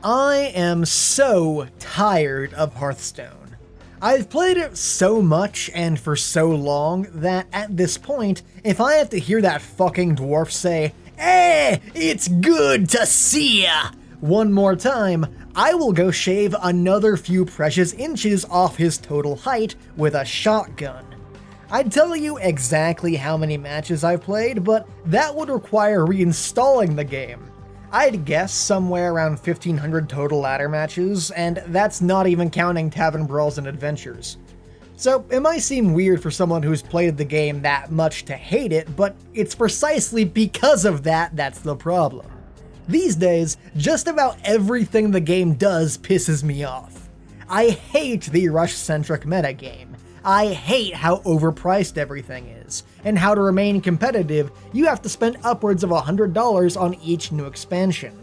I am so tired of Hearthstone. I've played it so much and for so long that at this point, if I have to hear that fucking dwarf say, "Hey, it's good to see ya," one more time, I will go shave another few precious inches off his total height with a shotgun. I'd tell you exactly how many matches I've played, but that would require reinstalling the game. I'd guess somewhere around 1,500 total ladder matches, and that's not even counting tavern brawls and adventures. So it might seem weird for someone who's played the game that much to hate it, but it's precisely because of that that's the problem. These days, just about everything the game does pisses me off. I hate the rush-centric metagame. I hate how overpriced everything is, and how to remain competitive, you have to spend upwards of $100 on each new expansion.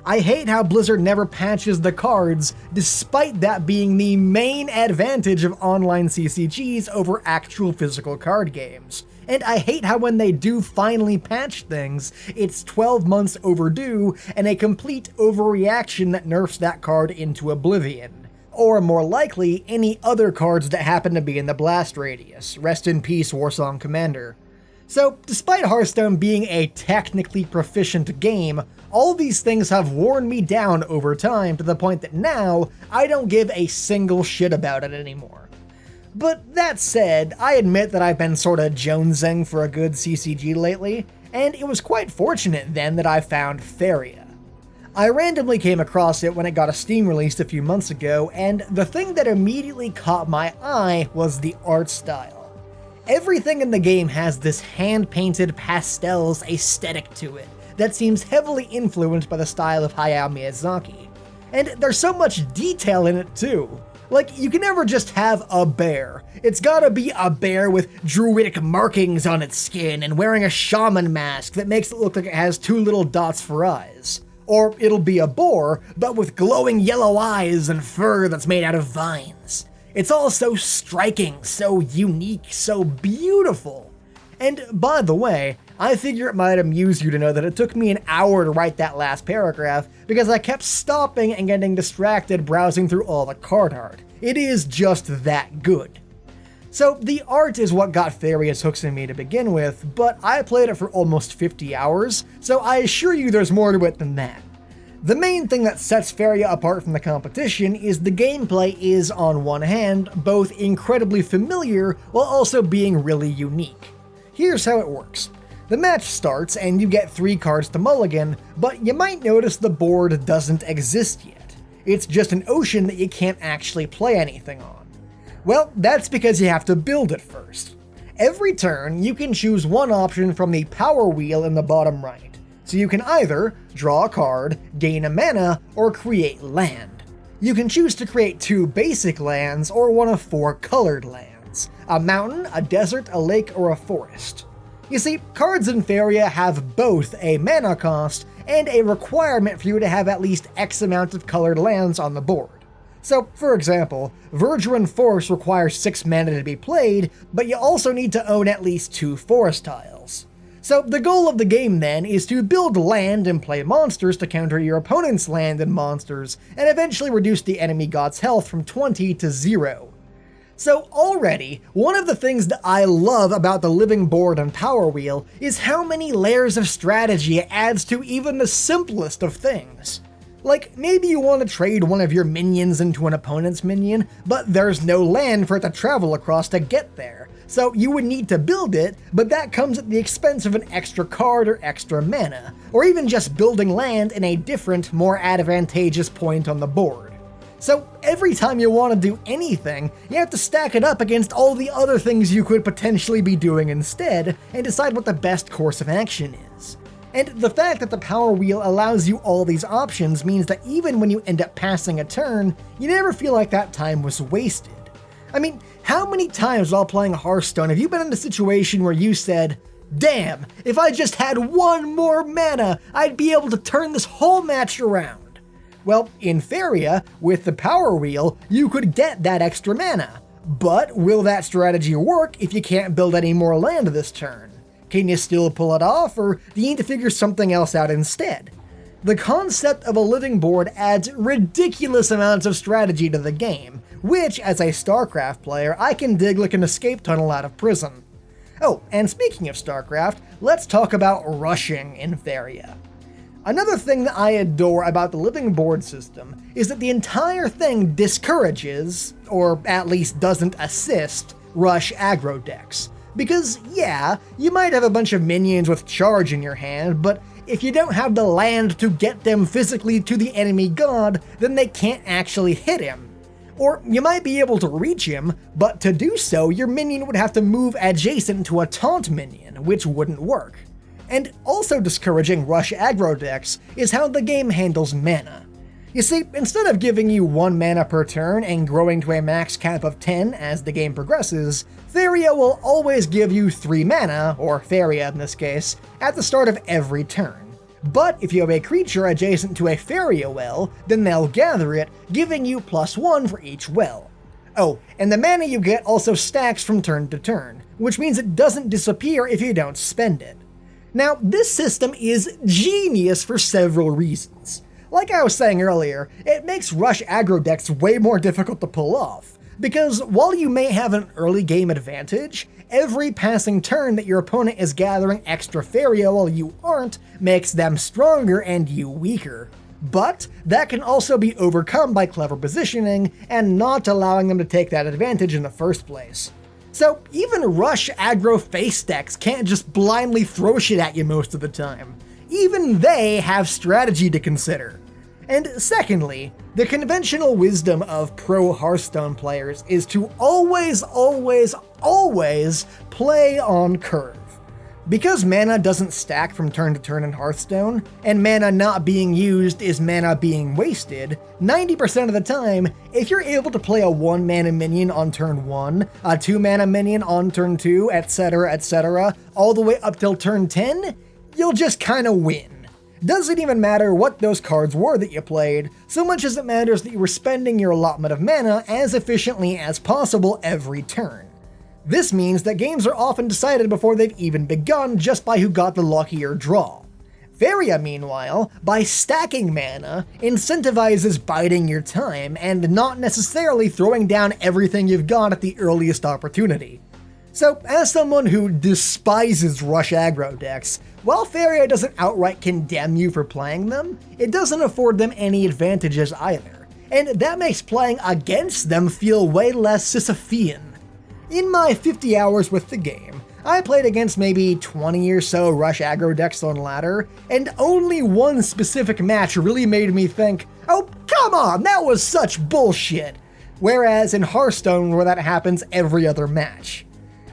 I hate how Blizzard never patches the cards, despite that being the main advantage of online CCGs over actual physical card games. And I hate how when they do finally patch things, it's 12 months overdue and a complete overreaction that nerfs that card into oblivion. Or more likely, any other cards that happen to be in the blast radius. Rest in peace, Warsong Commander. So, despite Hearthstone being a technically proficient game, all these things have worn me down over time to the point that now, I don't give a single shit about it anymore. But that said, I admit that I've been sorta jonesing for a good CCG lately, and it was quite fortunate then that I found Faeria. I randomly came across it when it got a Steam release a few months ago, and the thing that immediately caught my eye was the art style. Everything in the game has this hand-painted pastels aesthetic to it that seems heavily influenced by the style of Hayao Miyazaki. And there's so much detail in it too. Like, you can never just have a bear. It's gotta be a bear with druidic markings on its skin and wearing a shaman mask that makes it look like it has two little dots for eyes. Or it'll be a boar, but with glowing yellow eyes and fur that's made out of vines. It's all so striking, so unique, so beautiful. And by the way, I figure it might amuse you to know that it took me an hour to write that last paragraph because I kept stopping and getting distracted browsing through all the card art. It is just that good. So the art is what got Faeria's hooks in me to begin with, but I played it for almost 50 hours, so I assure you there's more to it than that. The main thing that sets Faeria apart from the competition is the gameplay is, on one hand, both incredibly familiar while also being really unique. Here's how it works. The match starts and you get 3 cards to mulligan, but you might notice the board doesn't exist yet. It's just an ocean that you can't actually play anything on. Well, that's because you have to build it first. Every turn, you can choose one option from the power wheel in the bottom right. So you can either draw a card, gain a mana, or create land. You can choose to create 2 basic lands or one of 4 colored lands. A mountain, a desert, a lake, or a forest. You see, cards in Faeria have both a mana cost and a requirement for you to have at least X amount of colored lands on the board. So, for example, Verduran Forest requires 6 mana to be played, but you also need to own at least 2 forest tiles. So the goal of the game then is to build land and play monsters to counter your opponent's land and monsters, and eventually reduce the enemy god's health from 20 to 0. So already, one of the things that I love about the living board and power wheel is how many layers of strategy it adds to even the simplest of things. Like, maybe you want to trade one of your minions into an opponent's minion, but there's no land for it to travel across to get there. So you would need to build it, but that comes at the expense of an extra card or extra mana, or even just building land in a different, more advantageous point on the board. So every time you want to do anything, you have to stack it up against all the other things you could potentially be doing instead, and decide what the best course of action is. And the fact that the power wheel allows you all these options means that even when you end up passing a turn, you never feel like that time was wasted. I mean, how many times while playing Hearthstone have you been in a situation where you said, "Damn, if I just had 1 more mana, I'd be able to turn this whole match around"? Well, in Faeria, with the power wheel, you could get that extra mana. But will that strategy work if you can't build any more land this turn? Can you still pull it off, or do you need to figure something else out instead? The concept of a living board adds ridiculous amounts of strategy to the game, which, as a StarCraft player, I can dig like an escape tunnel out of prison. Oh, and speaking of StarCraft, let's talk about rushing in Faeria. Another thing that I adore about the living board system is that the entire thing discourages, or at least doesn't assist, rush aggro decks. Because, yeah, you might have a bunch of minions with charge in your hand, but if you don't have the land to get them physically to the enemy god, then they can't actually hit him. Or you might be able to reach him, but to do so, your minion would have to move adjacent to a taunt minion, which wouldn't work. And also discouraging rush aggro decks is how the game handles mana. You see, instead of giving you 1 mana per turn and growing to a max cap of 10 as the game progresses, Faeria will always give you 3 mana, or Faeria in this case, at the start of every turn. But if you have a creature adjacent to a Faeria well, then they'll gather it, giving you +1 for each well. Oh, and the mana you get also stacks from turn to turn, which means it doesn't disappear if you don't spend it. Now, this system is genius for several reasons. Like I was saying earlier, it makes rush aggro decks way more difficult to pull off, because while you may have an early game advantage, every passing turn that your opponent is gathering extra Faeria while you aren't makes them stronger and you weaker. But that can also be overcome by clever positioning and not allowing them to take that advantage in the first place. So even rush aggro face decks can't just blindly throw shit at you most of the time. Even they have strategy to consider. And secondly, the conventional wisdom of pro Hearthstone players is to always play on curve. Because mana doesn't stack from turn to turn in Hearthstone, and mana not being used is mana being wasted, 90% of the time, if you're able to play a 1 mana minion on turn 1, a 2 mana minion on turn 2, etc., all the way up till turn 10, you'll just kinda win. Doesn't even matter what those cards were that you played, so much as it matters that you were spending your allotment of mana as efficiently as possible every turn. This means that games are often decided before they've even begun just by who got the luckier draw. Faeria, meanwhile, by stacking mana, incentivizes biding your time and not necessarily throwing down everything you've got at the earliest opportunity. So, as someone who despises rush aggro decks, while Faeria doesn't outright condemn you for playing them, it doesn't afford them any advantages either, and that makes playing against them feel way less Sisyphean. In my 50 hours with the game, I played against maybe 20 or so rush aggro decks on ladder, and only one specific match really made me think, oh come on, that was such bullshit, whereas in Hearthstone where that happens every other match.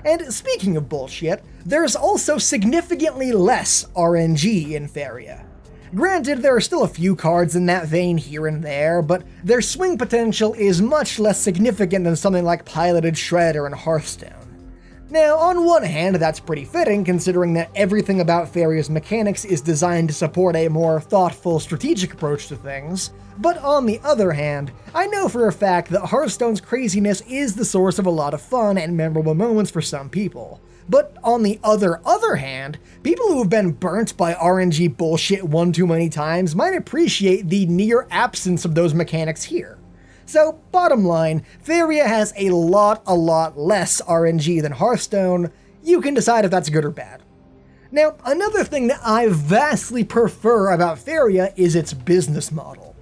And speaking of bullshit, there's also significantly less RNG in Faeria. Granted, there are still a few cards in that vein here and there, but their swing potential is much less significant than something like Piloted Shredder in Hearthstone. Now, on one hand, that's pretty fitting, considering that everything about Faeria's mechanics is designed to support a more thoughtful, strategic approach to things, but on the other hand, I know for a fact that Hearthstone's craziness is the source of a lot of fun and memorable moments for some people. But on the other hand, people who have been burnt by RNG bullshit one too many times might appreciate the near absence of those mechanics here. So, bottom line, Faeria has a lot less RNG than Hearthstone. You can decide if that's good or bad. Now, another thing that I vastly prefer about Faeria is its business model.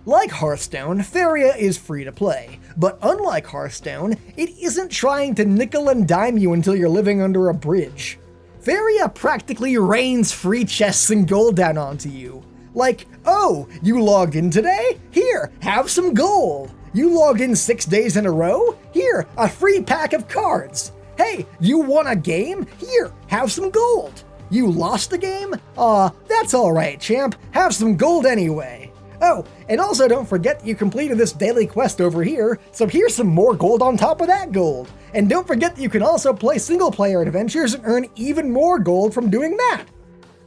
Like Hearthstone, Faeria is free to play, but unlike Hearthstone, it isn't trying to nickel and dime you until you're living under a bridge. Faeria practically rains free chests and gold down onto you. Like, oh, you logged in today? Here, have some gold. You logged in 6 days in a row? Here, a free pack of cards. Hey, you won a game? Here, have some gold. You lost a game? Aw, that's alright, champ. Have some gold anyway. Oh, and also don't forget that you completed this daily quest over here, so here's some more gold on top of that gold. And don't forget that you can also play single-player adventures and earn even more gold from doing that.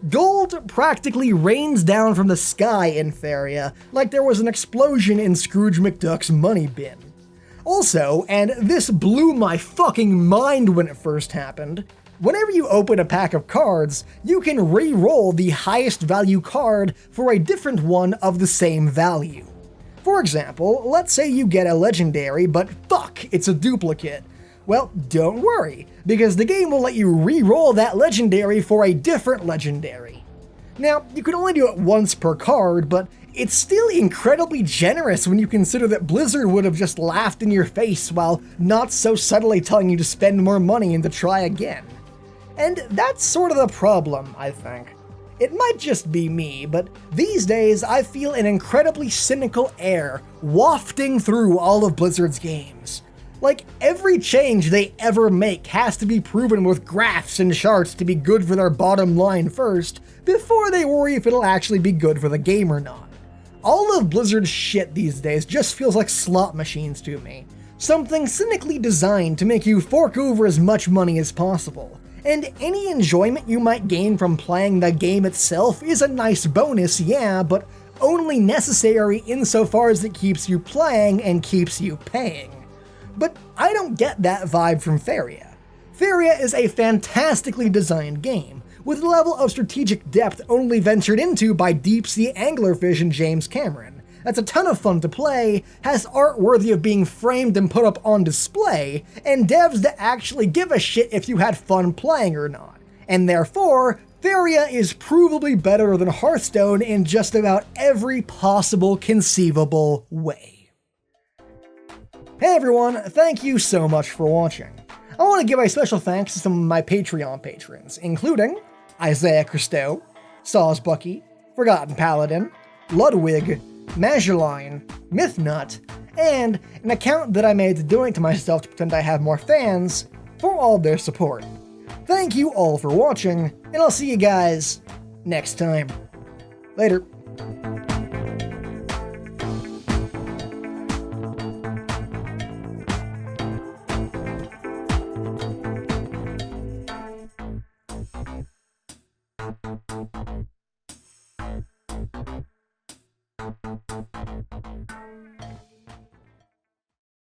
Gold practically rains down from the sky in Faeria, like there was an explosion in Scrooge McDuck's money bin. Also, and this blew my fucking mind when it first happened, Whenever you open a pack of cards, you can re-roll the highest value card for a different one of the same value. For example, let's say you get a legendary, but fuck, it's a duplicate. Well, don't worry, because the game will let you re-roll that legendary for a different legendary. Now, you can only do it once per card, but it's still incredibly generous when you consider that Blizzard would have just laughed in your face while not so subtly telling you to spend more money and to try again. And that's sort of the problem, I think. It might just be me, but these days I feel an incredibly cynical air wafting through all of Blizzard's games. Like, every change they ever make has to be proven with graphs and charts to be good for their bottom line first, before they worry if it'll actually be good for the game or not. All of Blizzard's shit these days just feels like slot machines to me. Something cynically designed to make you fork over as much money as possible. And any enjoyment you might gain from playing the game itself is a nice bonus, yeah, but only necessary insofar as it keeps you playing and keeps you paying. But I don't get that vibe from Faeria. Faeria is a fantastically designed game, with a level of strategic depth only ventured into by deep-sea anglerfish and James Cameron. That's a ton of fun to play, has art worthy of being framed and put up on display, and devs that actually give a shit if you had fun playing or not. And therefore, Faeria is provably better than Hearthstone in just about every possible conceivable way. Hey everyone, thank you so much for watching. I want to give a special thanks to some of my Patreon patrons, including Isaiah Christo, Sawsbucky, Forgotten Paladin, Ludwig, Mageline, Mythnut, and an account that I made to donate to myself to pretend I have more fans, for all their support. Thank you all for watching, and I'll see you guys next time. Later.